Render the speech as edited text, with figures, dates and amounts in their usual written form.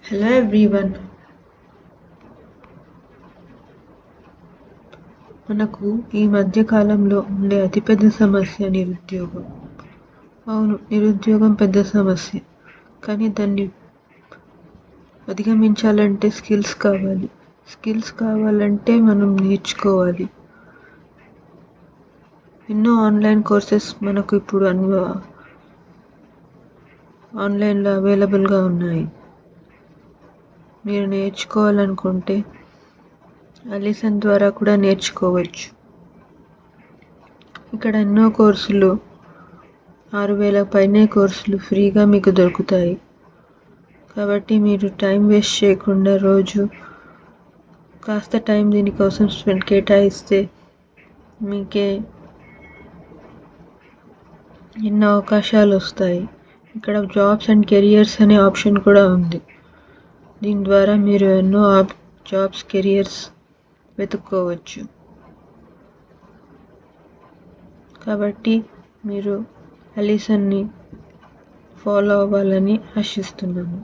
Hello everyone. మనకు ఈ మధ్య కాలంలో ఉండే అతిపెద్ద సమస్య నిరుద్యోగం. అవును, నిరుద్యోగం పెద్ద సమస్య. కానీ దాన్ని అధిగమించాలంటే స్కిల్స్ కావాలంటే మనం నేర్చుకోవాలి. ఎన్నో ఆన్లైన్ కోర్సెస్ మనకు ఇప్పుడు ఆన్లైన్లో అవైలబుల్గా ఉన్నాయి. మీరు నేర్చుకోవాలనుకుంటే అలిసన్ ద్వారా కూడా నేర్చుకోవచ్చు. ఇక్కడ ఎన్నో కోర్సులు 6,000 పైనే కోర్సులు ఫ్రీగా మీకు దొరుకుతాయి. కాబట్టి మీరు టైం వేస్ట్ చేయకుండా రోజు కాస్త టైం దీనికోసం కేటాయిస్తే మీకే ఎన్నో అవకాశాలు వస్తాయి. ఇక్కడ జాబ్స్ అండ్ కెరియర్స్ అనే ఆప్షన్ కూడా ఉంది. దీని ద్వారా మీరు ఎన్నో జాబ్స్ కెరియర్స్ వెతుక్కోవచ్చు. కాబట్టి మీరు అలిసన్ని ఫాలో అవ్వాలని ఆశిస్తున్నాను.